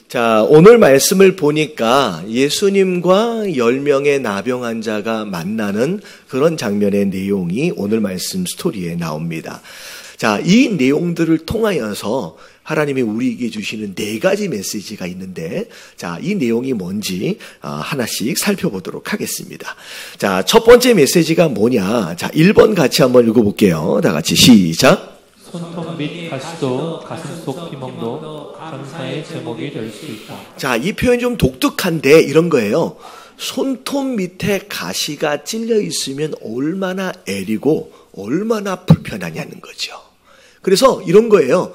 자, 오늘 말씀을 보니까 예수님과 10명의 나병 환자가 만나는 그런 장면의 내용이 오늘 말씀 스토리에 나옵니다. 자, 이 내용들을 통하여서 하나님이 우리에게 주시는 4가지 메시지가 있는데, 자, 이 내용이 뭔지 하나씩 살펴보도록 하겠습니다. 자, 첫 번째 메시지가 뭐냐? 자, 1번 같이 한번 읽어볼게요. 다 같이 시작. 손톱 및 가시도 가슴속 피멍도 감사의 제목이 될 수 있다. 자, 이 표현 좀 독특한데 이런 거예요. 손톱 밑에 가시가 찔려 있으면 얼마나 애리고 얼마나 불편하냐는 거죠. 그래서 이런 거예요.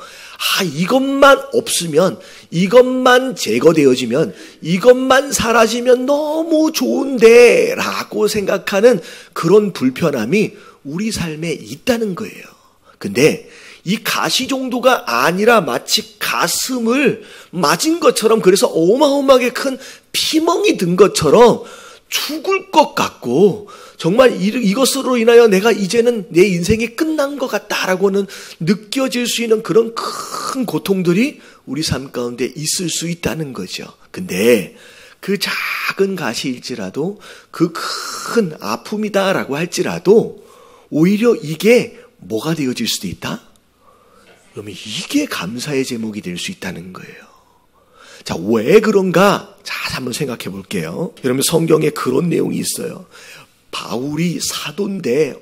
이것만 없으면, 이것만 제거되어지면, 이것만 사라지면 너무 좋은데 라고 생각하는 그런 불편함이 우리 삶에 있다는 거예요. 근데 이 가시 정도가 아니라 마치 가슴을 맞은 것처럼, 그래서 어마어마하게 큰 피멍이 든 것처럼 죽을 것 같고, 정말 이것으로 인하여 내가 이제는 내 인생이 끝난 것 같다라고는 느껴질 수 있는 그런 큰 고통들이 우리 삶 가운데 있을 수 있다는 거죠. 근데 그 작은 가시일지라도, 그 큰 아픔이다라고 할지라도 오히려 이게 뭐가 되어질 수도 있다? 그러면 이게 감사의 제목이 될 수 있다는 거예요. 자, 왜 그런가? 자, 한번 생각해 볼게요. 여러분, 성경에 그런 내용이 있어요. 바울이 사도인데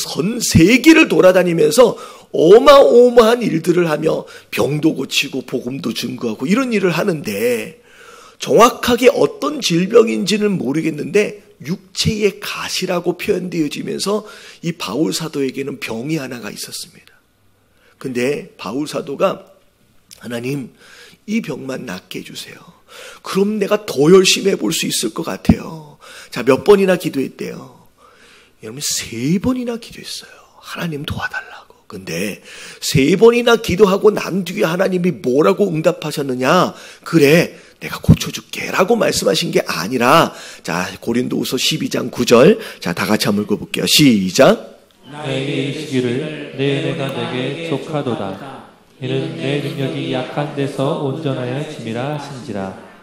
전 세계를 돌아다니면서 어마어마한 일들을 하며 병도 고치고 복음도 증거하고 이런 일을 하는데, 정확하게 어떤 질병인지는 모르겠는데 육체의 가시라고 표현되어지면서 이 바울 사도에게는 병이 하나가 있었습니다. 근데 바울 사도가 하나님, 이 병만 낫게 해주세요. 그럼 내가 더 열심히 해볼 수 있을 것 같아요. 자, 몇 번이나 기도했대요. 여러분, 3번이나 기도했어요. 하나님 도와달라고. 근데 3번이나 기도하고 난 뒤에 하나님이 뭐라고 응답하셨느냐? 그래, 내가 고쳐줄게 라고 말씀하신 게 아니라, 자, 고린도후서 12장 9절. 자, 다 같이 한번 읽어볼게요. 시작. 나에게 이르시기를 내 은혜가 내게 족하도다. 이는 내 능력이 약한 데서 온전하여 짐이라 하신지라.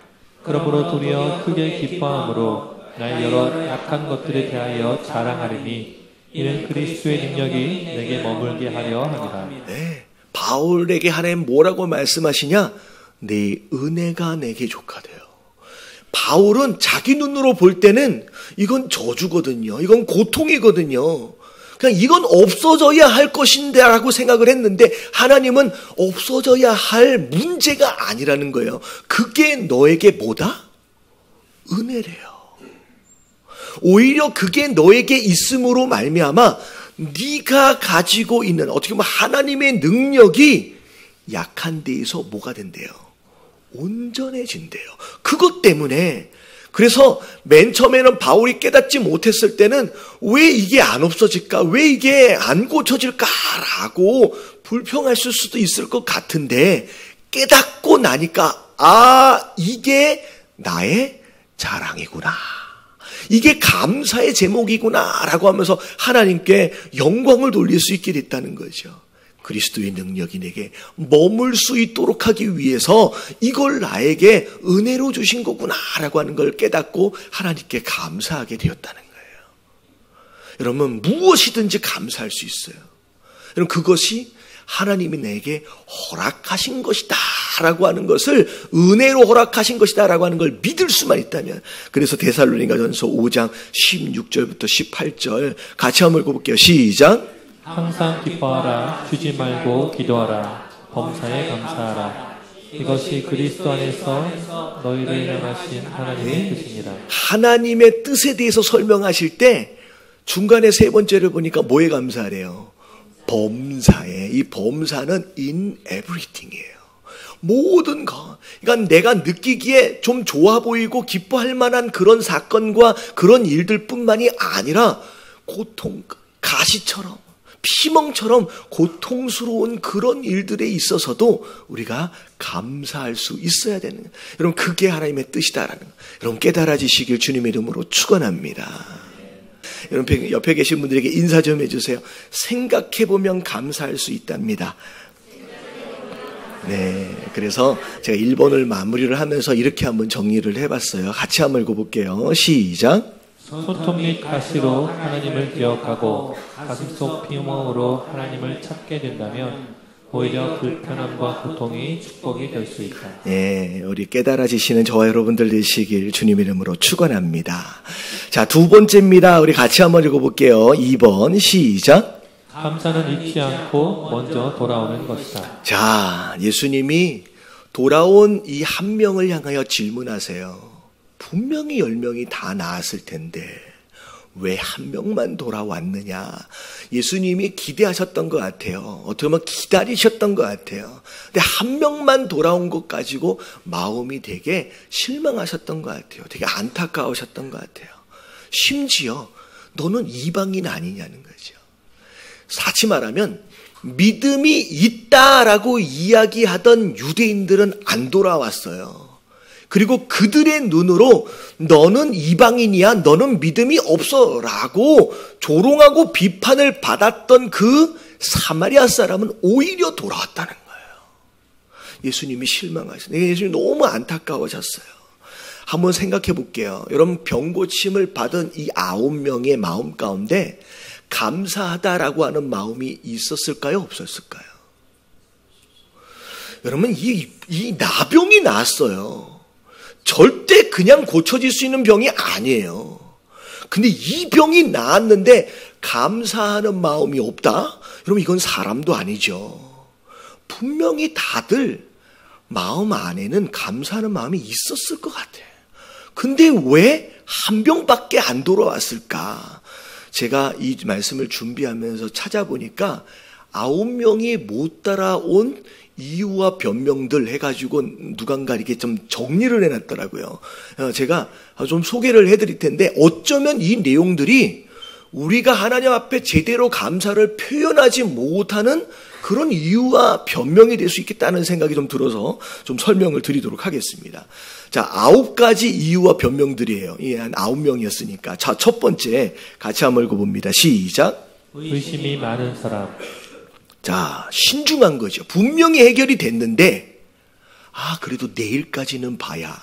그러므로 도리어 크게 기뻐함으로 나의 여러 약한 것들에 대하여 자랑하리니 이는 그리스도의 능력이 내게 머물게 하려 함이라. 네, 바울에게 하나님 뭐라고 말씀하시냐? 내 은혜가 내게 족하대요. 바울은 자기 눈으로 볼 때는 이건 저주거든요. 이건 고통이거든요. 그냥 이건 없어져야 할 것인데 라고 생각을 했는데, 하나님은 없어져야 할 문제가 아니라는 거예요. 그게 너에게 뭐다? 은혜래요. 오히려 그게 너에게 있음으로 말미암아 네가 가지고 있는, 어떻게 보면 하나님의 능력이 약한 데에서 뭐가 된대요? 온전해진대요. 그것 때문에, 그래서 맨 처음에는 바울이 깨닫지 못했을 때는 왜 이게 안 없어질까? 왜 이게 안 고쳐질까라고 불평했을 수도 있을 것 같은데, 깨닫고 나니까 이게 나의 자랑이구나. 이게 감사의 제목이구나 라고 하면서 하나님께 영광을 돌릴 수 있게 됐다는 거죠. 그리스도의 능력이 내게 머물 수 있도록 하기 위해서 이걸 나에게 은혜로 주신 거구나 라고 하는 걸 깨닫고 하나님께 감사하게 되었다는 거예요. 여러분, 무엇이든지 감사할 수 있어요. 여러분, 그것이 하나님이 내게 허락하신 것이다 라고 하는 것을, 은혜로 허락하신 것이다 라고 하는 걸 믿을 수만 있다면. 그래서 데살로니가전서 5장 16절부터 18절 같이 한번 읽어볼게요. 시작. 항상 기뻐하라. 주지 말고 기도하라. 범사에 감사하라. 이것이 그리스도 안에서 너희를 향하신 하나님의 뜻이니라. 하나님의 뜻에 대해서 설명하실 때 중간에 3번째를 보니까 뭐에 감사하래요? 범사에. 이 범사는 in everything이에요. 모든 것. 그러니까 내가 느끼기에 좀 좋아 보이고 기뻐할 만한 그런 사건과 그런 일들뿐만이 아니라 고통, 가시처럼, 피멍처럼 고통스러운 그런 일들에 있어서도 우리가 감사할 수 있어야 되는 거예요. 여러분, 그게 하나님의 뜻이다라는 거예요. 여러분, 깨달아지시길 주님의 이름으로 축원합니다. 여러분, 옆에 계신 분들에게 인사 좀 해주세요. 생각해보면 감사할 수 있답니다. 네, 그래서 제가 1번을 마무리를 하면서 이렇게 한번 정리를 해봤어요. 같이 한번 읽어볼게요. 시작. 손톱 및 가시로 하나님을 기억하고 가슴속 피멍으로 하나님을 찾게 된다면 오히려 불편함과 고통이 축복이 될 수 있다. 예, 우리 깨달아지시는 저와 여러분들 되시길 주님 이름으로 축원합니다. 자, 두 번째입니다. 우리 같이 한번 읽어볼게요. 2번 시작. 감사는 잊지 않고 먼저 돌아오는 것이다. 자, 예수님이 돌아온 이 한 명을 향하여 질문하세요. 분명히 10명이 다 나았을 텐데 왜 한 명만 돌아왔느냐. 예수님이 기대하셨던 것 같아요. 어떻게 보면 기다리셨던 것 같아요. 근데 한 명만 돌아온 것 가지고 마음이 되게 실망하셨던 것 같아요. 되게 안타까우셨던 것 같아요. 심지어 너는 이방인 아니냐는 거죠. 사치 말하면 믿음이 있다라고 이야기하던 유대인들은 안 돌아왔어요. 그리고 그들의 눈으로 너는 이방인이야, 너는 믿음이 없어 라고 조롱하고 비판을 받았던 그 사마리아 사람은 오히려 돌아왔다는 거예요. 예수님이 실망하셨어요. 예수님이 너무 안타까워졌어요. 한번 생각해 볼게요. 여러분, 병고침을 받은 이 9명의 마음 가운데 감사하다라고 하는 마음이 있었을까요? 없었을까요? 여러분, 이 나병이 나았어요. 절대 그냥 고쳐질 수 있는 병이 아니에요. 근데 이 병이 나았는데 감사하는 마음이 없다? 여러분, 이건 사람도 아니죠. 분명히 다들 마음 안에는 감사하는 마음이 있었을 것 같아요. 근데 왜 한 병밖에 안 돌아왔을까? 제가 이 말씀을 준비하면서 찾아보니까 9명이 못 따라온 이유와 변명들 해가지고 누군가 이렇게 좀 정리를 해놨더라고요. 제가 좀 소개를 해드릴 텐데 어쩌면 이 내용들이 우리가 하나님 앞에 제대로 감사를 표현하지 못하는 그런 이유와 변명이 될 수 있겠다는 생각이 좀 들어서 좀 설명을 드리도록 하겠습니다. 자, 9가지 이유와 변명들이에요. 한 9명이었으니까. 자, 첫 번째 같이 한번 읽어봅니다. 시작. 의심이 많은 사람. 자, 신중한 거죠. 분명히 해결이 됐는데 그래도 내일까지는 봐야,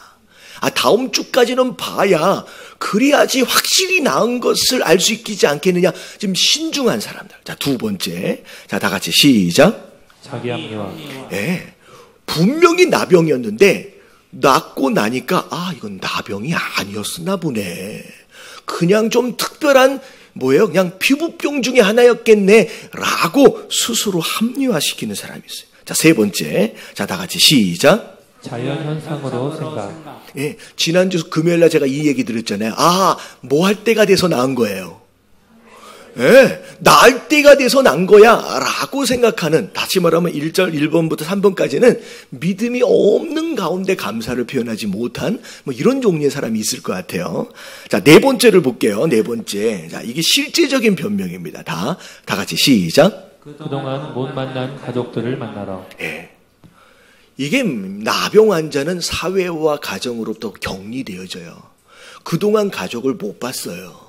다음 주까지는 봐야 그래야지 확실히 나은 것을 알 수 있지 않겠느냐. 지금 신중한 사람들. 자, 두 번째. 자, 다 같이 시작. 자기 합리화. 예, 분명히 나병이었는데 낫고 나니까 이건 나병이 아니었나 보네. 그냥 좀 특별한 그냥 피부병 중에 하나였겠네 라고 스스로 합리화시키는 사람이 있어요. 자, 세 번째. 자, 다 같이 시작. 자연현상으로 생각. 예, 지난주 금요일날 제가 이 얘기 드렸잖아요. 뭐 할 때가 돼서 나은 거예요. 예, 나을 때가 돼서 난 거야 라고 생각하는, 다시 말하면 1절 1번부터 3번까지는 믿음이 없는 가운데 감사를 표현하지 못한 이런 종류의 사람이 있을 것 같아요. 자, 네 번째를 볼게요. 네 번째. 자, 이게 실제적인 변명입니다. 다 같이 시작. 그동안 못 만난 가족들을 만나러. 예. 이게 나병 환자는 사회와 가정으로부터 격리되어져요. 그동안 가족을 못 봤어요.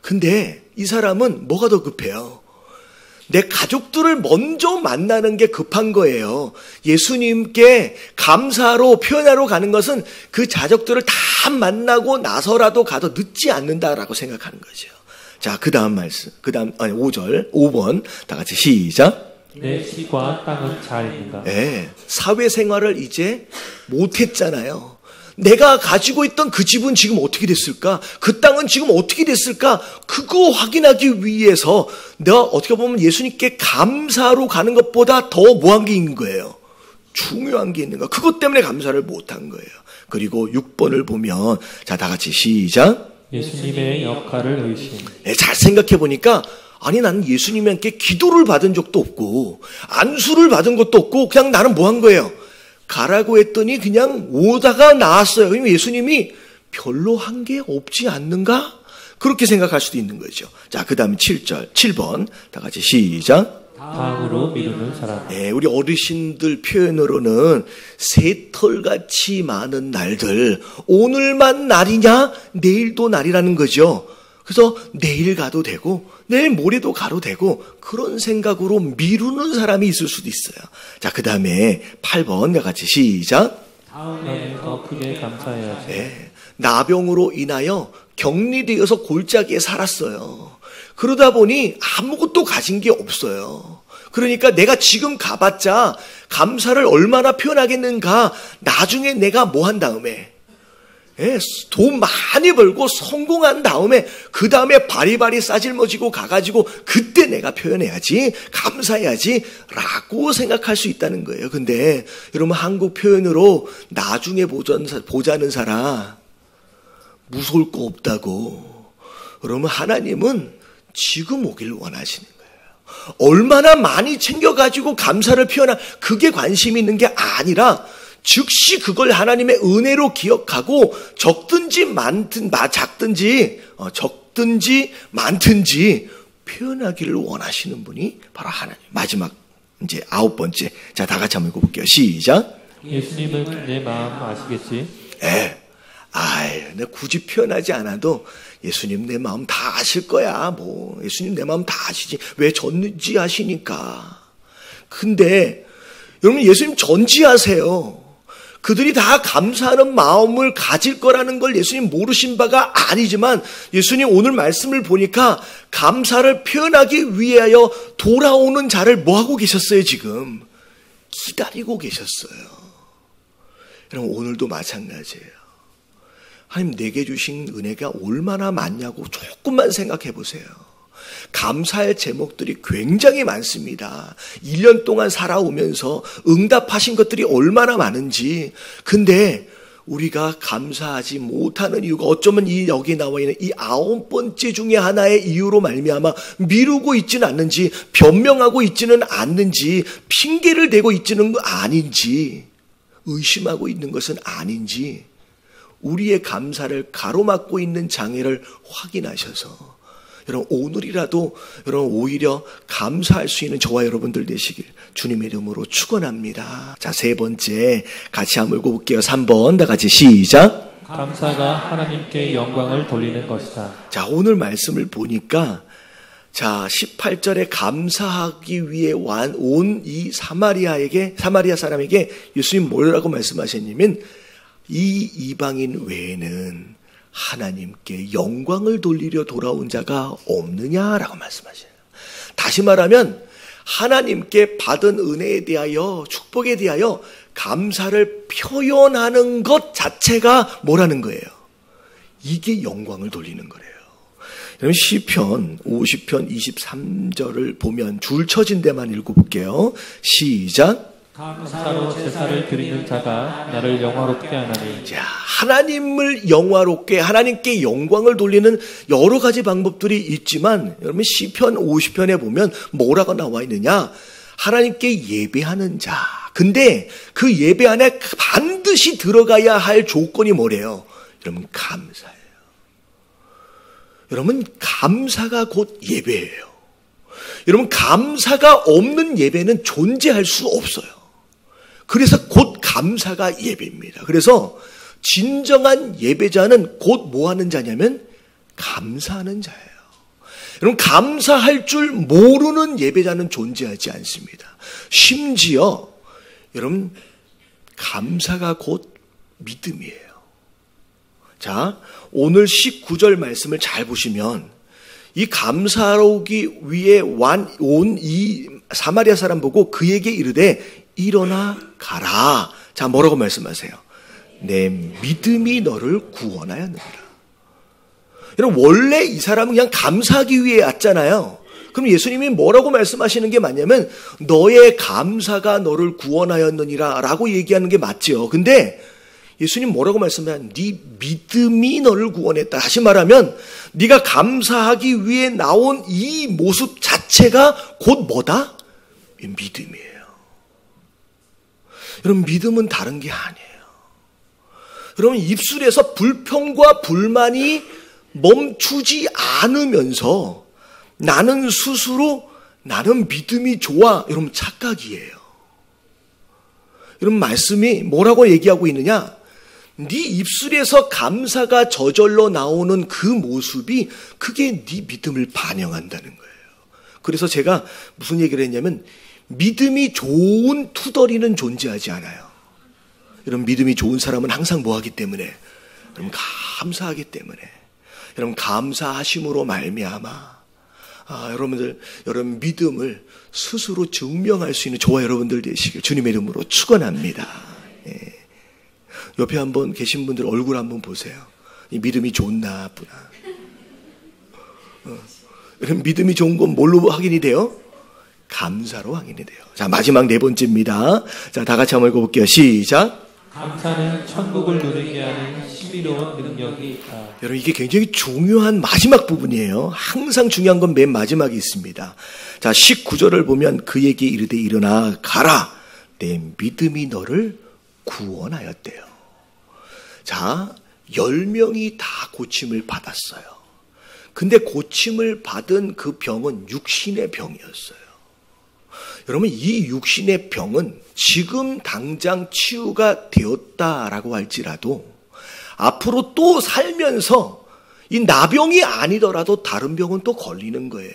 근데 이 사람은 뭐가 더 급해요? 내 가족들을 먼저 만나는 게 급한 거예요. 예수님께 감사로 표현하러 가는 것은 그 가족들을 다 만나고 나서라도 가도 늦지 않는다라고 생각하는 거죠. 자, 그 다음 말씀. 5번. 다 같이 시작. 내 씨과 땅은 잘 있는가? 네, 사회생활을 이제 못했잖아요. 내가 가지고 있던 그 집은 지금 어떻게 됐을까? 그 땅은 지금 어떻게 됐을까? 그거 확인하기 위해서 내가 어떻게 보면 예수님께 감사로 가는 것보다 더 뭐한 게 있는 거예요? 중요한 게 있는 거. 그것 때문에 감사를 못한 거예요. 그리고 6번을 보면, 자, 다 같이 시작. 예수님의 역할을 의심. 네, 잘 생각해 보니까 나는 예수님께 기도를 받은 적도 없고 안수를 받은 것도 없고 그냥 나는 뭐 한 거예요? 가라고 했더니 그냥 오다가 나왔어요. 그럼 예수님이 별로 한 게 없지 않는가? 그렇게 생각할 수도 있는 거죠. 자, 그 다음에 7번. 다 같이 시작. 다음으로 미루는 사람. 네, 우리 어르신들 표현으로는 새털같이 많은 날들. 오늘만 날이냐? 내일도 날이라는 거죠. 그래서 내일 가도 되고 내일 모레도 가도 되고 그런 생각으로 미루는 사람이 있을 수도 있어요. 자, 그 다음에 8번 같이 시작. 다음에 더 크게 감사해야지. 네, 나병으로 인하여 격리되어서 골짜기에 살았어요. 그러다 보니 아무것도 가진 게 없어요. 그러니까 내가 지금 가봤자 감사를 얼마나 표현하겠는가. 나중에 내가 뭐 한 다음에 돈 많이 벌고 성공한 다음에 그 다음에 바리바리 싸질머지고 가가지고 그때 내가 표현해야지, 감사해야지 라고 생각할 수 있다는 거예요. 근데 여러분, 한국 표현으로 나중에 보자는 사람 무서울 거 없다고. 여러분, 하나님은 지금 오길 원하시는 거예요. 얼마나 많이 챙겨가지고 감사를 표현한 그게 관심이 있는 게 아니라 즉시 그걸 하나님의 은혜로 기억하고 적든지 많든지 표현하기를 원하시는 분이 바로 하나님. 마지막 이제 9번째. 자, 다 같이 한번 읽어볼게요. 시작. 예수님은 내 마음 아시겠지? 내가 굳이 표현하지 않아도 예수님 내 마음 다 아실 거야. 예수님 내 마음 다 아시지. 왜 전지하시니까. 근데 여러분, 예수님 전지하세요. 그들이 다 감사하는 마음을 가질 거라는 걸 예수님 모르신 바가 아니지만 예수님 오늘 말씀을 보니까 감사를 표현하기 위하여 돌아오는 자를 뭐하고 계셨어요? 지금 기다리고 계셨어요. 여러분, 오늘도 마찬가지예요. 하나님 내게 주신 은혜가 얼마나 많냐고 조금만 생각해 보세요. 감사할 제목들이 굉장히 많습니다. 1년 동안 살아오면서 응답하신 것들이 얼마나 많은지. 근데 우리가 감사하지 못하는 이유가 어쩌면 여기 나와 있는 이 9번째 중에 하나의 이유로 말미암아 미루고 있지는 않는지, 변명하고 있지는 않는지, 핑계를 대고 있지는 아닌지, 의심하고 있는 것은 아닌지, 우리의 감사를 가로막고 있는 장애를 확인하셔서 여러분, 오늘이라도 여러분 오히려 감사할 수 있는 저와 여러분들 되시길 주님의 이름으로 축원합니다. 자, 3번째 같이 한번 읽어볼게요. 3번 다 같이 시작. 감사가 하나님께 영광을 돌리는 것이다. 자, 오늘 말씀을 보니까 자, 18절에 감사하기 위해 온 이 사마리아 사람에게 예수님 뭐라고 말씀하셨냐면 이 이방인 외에는 하나님께 영광을 돌리려 돌아온 자가 없느냐라고 말씀하셔요. 다시 말하면 하나님께 받은 은혜에 대하여, 축복에 대하여 감사를 표현하는 것 자체가 뭐라는 거예요? 이게 영광을 돌리는 거래요. 그럼 시편 50편 23절을 보면 줄 쳐진 데만 읽어볼게요. 시작. 감사로 제사를 드리는 자가 나를 영화롭게 하나니. 자, 하나님을 영화롭게, 하나님께 영광을 돌리는 여러 가지 방법들이 있지만 여러분, 시편 50편에 보면 뭐라고 나와 있느냐? 하나님께 예배하는 자. 근데 그 예배 안에 반드시 들어가야 할 조건이 뭐래요? 여러분, 감사예요. 여러분, 감사가 곧 예배예요. 여러분, 감사가 없는 예배는 존재할 수 없어요. 그래서 곧 감사가 예배입니다. 그래서 진정한 예배자는 곧 뭐 하는 자냐면 감사하는 자예요. 여러분, 감사할 줄 모르는 예배자는 존재하지 않습니다. 심지어 여러분, 감사가 곧 믿음이에요. 자, 오늘 19절 말씀을 잘 보시면 이 감사하기 위해 온 이 사마리아 사람 보고 그에게 이르되 일어나 가라. 자, 뭐라고 말씀하세요? 내 믿음이 너를 구원하였느니라. 여러분, 원래 이 사람은 그냥 감사하기 위해 왔잖아요. 그럼 예수님이 뭐라고 말씀하시는 게 맞냐면 너의 감사가 너를 구원하였느니라 라고 얘기하는 게 맞죠. 근데 예수님 뭐라고 말씀하냐? 네 믿음이 너를 구원했다. 다시 말하면 네가 감사하기 위해 나온 이 모습 자체가 곧 뭐다? 믿음이에요. 여러분, 믿음은 다른 게 아니에요. 여러분, 입술에서 불평과 불만이 멈추지 않으면서 나는 스스로 나는 믿음이 좋아. 여러분, 착각이에요. 여러분, 말씀이 뭐라고 얘기하고 있느냐? 네 입술에서 감사가 저절로 나오는 그 모습이 그게 네 믿음을 반영한다는 거예요. 그래서 제가 무슨 얘기를 했냐면 믿음이 좋은 투덜이는 존재하지 않아요. 여러분 믿음이 좋은 사람은 항상 뭐 하기 때문에? 여러분 감사하기 때문에. 여러분 감사하심으로 말미암아 여러분 믿음을 스스로 증명할 수 있는 저와 여러분들 되시길 주님의 이름으로 축원합니다. 예. 옆에 한번 계신 분들 얼굴 한번 보세요. 이 믿음이 좋나 나쁘나. 여러분 믿음이 좋은 건 뭘로 확인이 돼요? 감사로 확인이 돼요. 자, 마지막 네 번째입니다. 자, 다 같이 한번 읽어볼게요. 시작. 감사는 천국을 누리게 하는 신비로운 능력이 있다. 여러분 이게 굉장히 중요한 마지막 부분이에요. 항상 중요한 건 맨 마지막에 있습니다. 자, 19절을 보면 그에게 이르되 일어나 가라. 내 믿음이 너를 구원하였대요. 자, 10명이 다 고침을 받았어요. 근데 고침을 받은 그 병은 육신의 병이었어요. 여러분 이 육신의 병은 지금 당장 치유가 되었다라고 할지라도 앞으로 또 살면서 이 나병이 아니더라도 다른 병은 또 걸리는 거예요.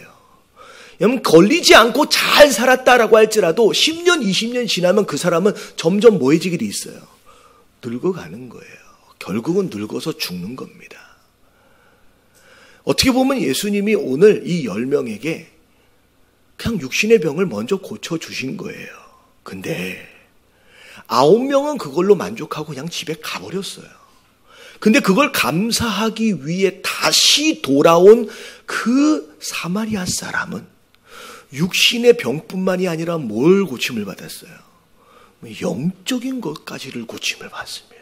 여러분 걸리지 않고 잘 살았다라고 할지라도 10년, 20년 지나면 그 사람은 점점 뭐해지게 돼 있어요. 늙어가는 거예요. 결국은 늙어서 죽는 겁니다. 어떻게 보면 예수님이 오늘 이 10명에게 그냥 육신의 병을 먼저 고쳐주신 거예요. 근데 9명은 그걸로 만족하고 그냥 집에 가버렸어요. 근데 그걸 감사하기 위해 다시 돌아온 그 사마리아 사람은 육신의 병뿐만이 아니라 뭘 고침을 받았어요? 영적인 것까지를 고침을 받습니다.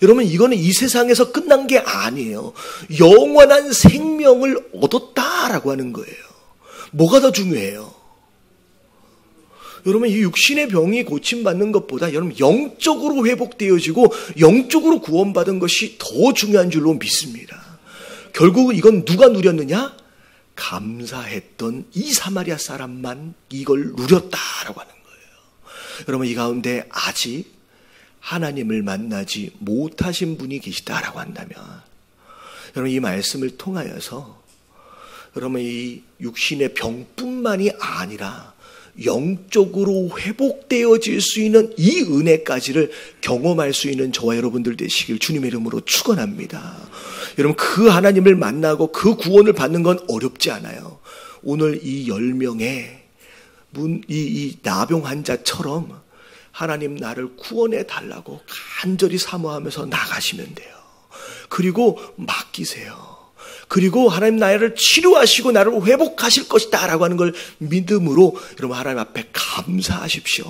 여러분 이거는 이 세상에서 끝난 게 아니에요. 영원한 생명을 얻었다라고 하는 거예요. 뭐가 더 중요해요? 여러분 이 육신의 병이 고침받는 것보다 여러분 영적으로 회복되어지고 영적으로 구원받은 것이 더 중요한 줄로 믿습니다. 결국은 이건 누가 누렸느냐? 감사했던 이 사마리아 사람만 이걸 누렸다라고 하는 거예요. 여러분 이 가운데 아직 하나님을 만나지 못하신 분이 계시다라고 한다면 여러분 이 말씀을 통하여서 여러분 이 육신의 병뿐만이 아니라 영적으로 회복되어질 수 있는 이 은혜까지를 경험할 수 있는 저와 여러분들 되시길 주님의 이름으로 축원합니다. 여러분 그 하나님을 만나고 그 구원을 받는 건 어렵지 않아요. 오늘 이 10명의 이 나병 환자처럼 하나님 나를 구원해 달라고 간절히 사모하면서 나가시면 돼요. 그리고 맡기세요. 그리고 하나님 나를 치료하시고 나를 회복하실 것이다 라고 하는 걸 믿음으로 여러분 하나님 앞에 감사하십시오.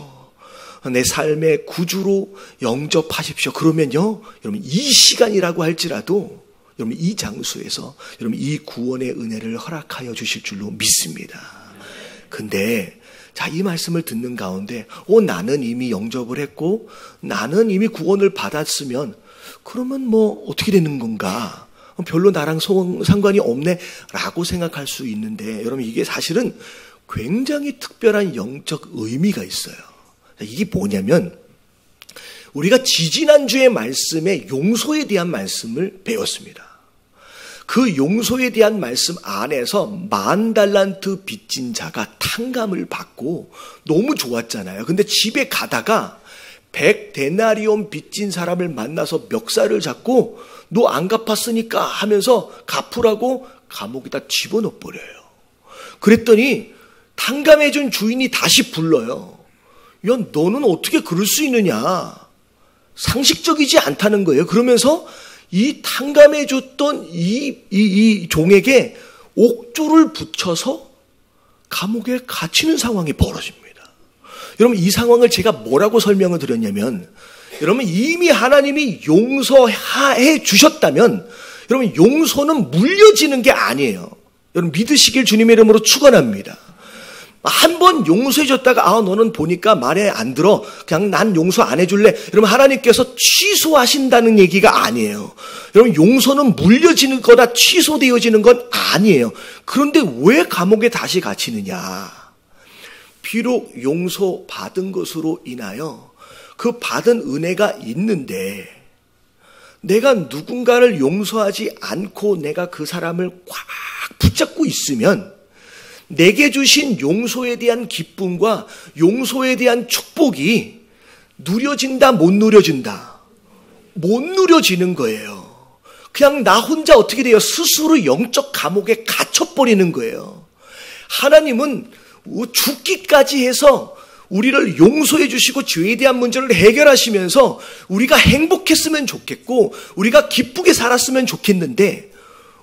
내 삶의 구주로 영접하십시오. 그러면요 여러분 이 시간이라고 할지라도 여러분 이 장소에서 여러분 이 구원의 은혜를 허락하여 주실 줄로 믿습니다. 근데 자, 이 말씀을 듣는 가운데 나는 이미 영접을 했고 나는 이미 구원을 받았으면 그러면 뭐 어떻게 되는 건가? 별로 나랑 상관이 없네 라고 생각할 수 있는데 여러분 이게 사실은 굉장히 특별한 영적 의미가 있어요. 이게 뭐냐면 우리가 지지난주의 말씀에 용서에 대한 말씀을 배웠습니다. 그 용서에 대한 말씀 안에서 10,000달란트 빚진 자가 탕감을 받고 너무 좋았잖아요. 근데 집에 가다가 100데나리온 빚진 사람을 만나서 멱살을 잡고 너 안 갚았으니까 하면서 갚으라고 감옥에다 집어넣어 버려요. 그랬더니 탕감해준 주인이 다시 불러요. 야, 너는 어떻게 그럴 수 있느냐? 상식적이지 않다는 거예요. 그러면서 이 탕감해줬던 이 종에게 옥조를 붙여서 감옥에 갇히는 상황이 벌어집니다. 여러분 이 상황을 제가 뭐라고 설명을 드렸냐면 여러분 이미 하나님이 용서해 주셨다면 여러분 용서는 물려지는 게 아니에요. 여러분 믿으시길 주님의 이름으로 축원합니다. 한 번 용서해 줬다가 너는 보니까 말에 안 들어 그냥 난 용서 안 해줄래. 여러분 하나님께서 취소하신다는 얘기가 아니에요. 여러분 용서는 물려지는 거다 취소되어지는 건 아니에요. 그런데 왜 감옥에 다시 갇히느냐. 비록 용서받은 것으로 인하여 그 받은 은혜가 있는데 내가 누군가를 용서하지 않고 내가 그 사람을 꽉 붙잡고 있으면 내게 주신 용서에 대한 기쁨과 용서에 대한 축복이 누려진다, 못 누려진다? 못 누려지는 거예요. 그냥 나 혼자 어떻게 돼요? 스스로 영적 감옥에 갇혀버리는 거예요. 하나님은 죽기까지 해서 우리를 용서해 주시고 죄에 대한 문제를 해결하시면서 우리가 행복했으면 좋겠고 우리가 기쁘게 살았으면 좋겠는데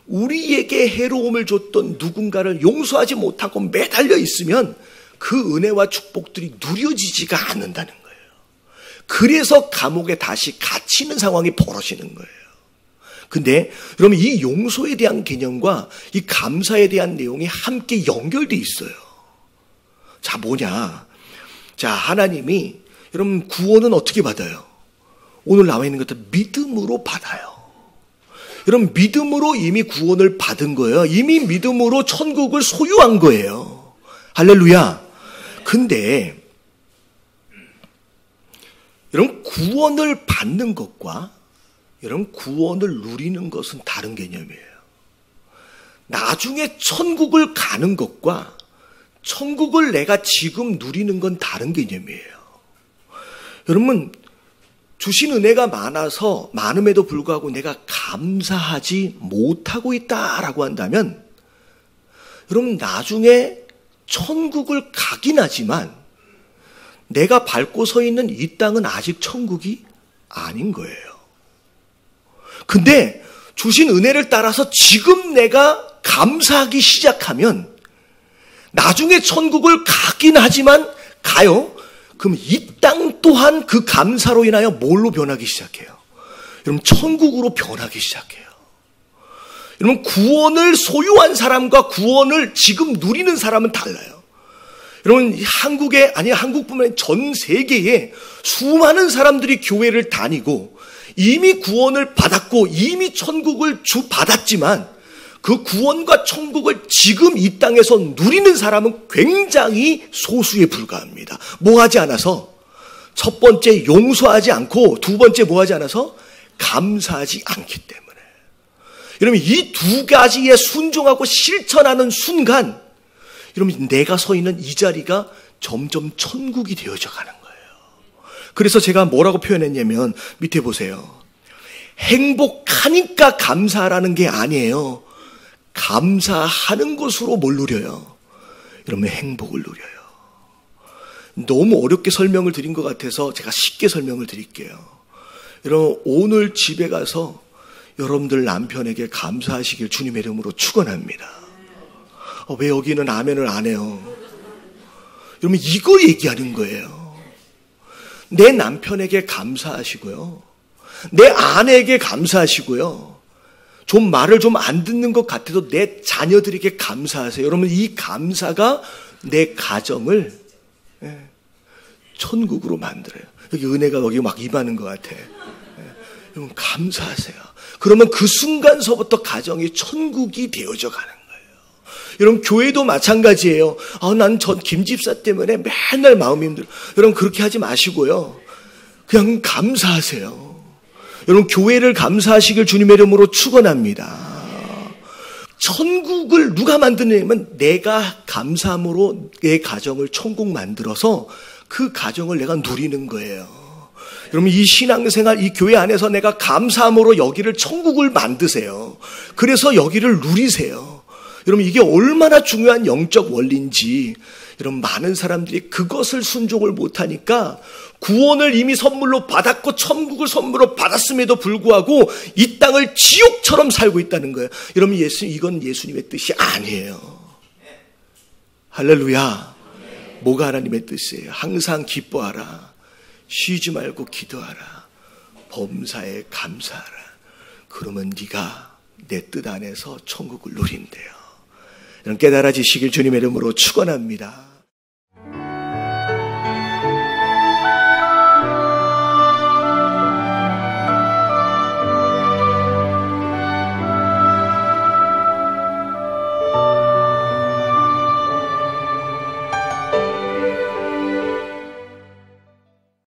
우리에게 해로움을 줬던 누군가를 용서하지 못하고 매달려 있으면 그 은혜와 축복들이 누려지지가 않는다는 거예요. 그래서 감옥에 다시 갇히는 상황이 벌어지는 거예요. 근데 여러분 이 용서에 대한 개념과 이 감사에 대한 내용이 함께 연결돼 있어요. 자, 뭐냐? 자, 하나님이 여러분 구원은 어떻게 받아요? 오늘 나와 있는 것들 믿음으로 받아요. 여러분 믿음으로 이미 구원을 받은 거예요. 이미 믿음으로 천국을 소유한 거예요. 할렐루야. 근데 여러분 구원을 받는 것과 여러분 구원을 누리는 것은 다른 개념이에요. 나중에 천국을 가는 것과 천국을 내가 지금 누리는 건 다른 개념이에요. 여러분 주신 은혜가 많음에도 불구하고 내가 감사하지 못하고 있다라고 한다면 여러분 나중에 천국을 가긴 하지만 내가 밟고 서 있는 이 땅은 아직 천국이 아닌 거예요. 근데 주신 은혜를 따라서 지금 내가 감사하기 시작하면 나중에 천국을 가긴 하지만 가요. 그럼 이 땅 또한 그 감사로 인하여 뭘로 변하기 시작해요? 여러분 천국으로 변하기 시작해요. 여러분 구원을 소유한 사람과 구원을 지금 누리는 사람은 달라요. 여러분 한국뿐만 아니라 전 세계에 수많은 사람들이 교회를 다니고 이미 구원을 받았고 이미 천국을 받았지만 그 구원과 천국을 지금 이 땅에서 누리는 사람은 굉장히 소수에 불과합니다. 뭐 하지 않아서? 첫 번째 용서하지 않고 두 번째 뭐 하지 않아서? 감사하지 않기 때문에. 여러분 이 두 가지에 순종하고 실천하는 순간 여러분 내가 서 있는 이 자리가 점점 천국이 되어져 가는 거예요. 그래서 제가 뭐라고 표현했냐면 밑에 보세요. 행복하니까 감사라는 게 아니에요. 감사하는 것으로 뭘 누려요? 여러분 행복을 누려요. 너무 어렵게 설명을 드린 것 같아서 제가 쉽게 설명을 드릴게요. 여러분 오늘 집에 가서 여러분들 남편에게 감사하시길 주님의 이름으로 축원합니다. 왜 여기는 아멘을 안 해요? 여러분 이걸 얘기하는 거예요. 내 남편에게 감사하시고요. 내 아내에게 감사하시고요. 좀 말을 좀 안 듣는 것 같아도 내 자녀들에게 감사하세요. 여러분 이 감사가 내 가정을 천국으로 만들어요. 여기 은혜가 여기 막 임하는 것 같아. 여러분 감사하세요. 그러면 그 순간서부터 가정이 천국이 되어져 가는 거예요. 여러분 교회도 마찬가지예요. 난 김 집사 때문에 맨날 마음이 힘들어. 여러분 그렇게 하지 마시고요. 그냥 감사하세요. 여러분 교회를 감사하시길 주님의 이름으로 축원합니다. 천국을 누가 만드냐면 내가 감사함으로 내 가정을 천국 만들어서 그 가정을 내가 누리는 거예요. 여러분 이 신앙생활 이 교회 안에서 내가 감사함으로 여기를 천국을 만드세요. 그래서 여기를 누리세요. 여러분 이게 얼마나 중요한 영적 원리인지 여러분 많은 사람들이 그것을 순종을 못하니까 구원을 이미 선물로 받았고 천국을 선물로 받았음에도 불구하고 이 땅을 지옥처럼 살고 있다는 거예요. 여러분 이건 예수님의 뜻이 아니에요. 할렐루야. 뭐가 하나님의 뜻이에요? 항상 기뻐하라. 쉬지 말고 기도하라. 범사에 감사하라. 그러면 네가 내 뜻 안에서 천국을 누린대요. 이런 깨달아지시길 주님의 이름으로 축원합니다.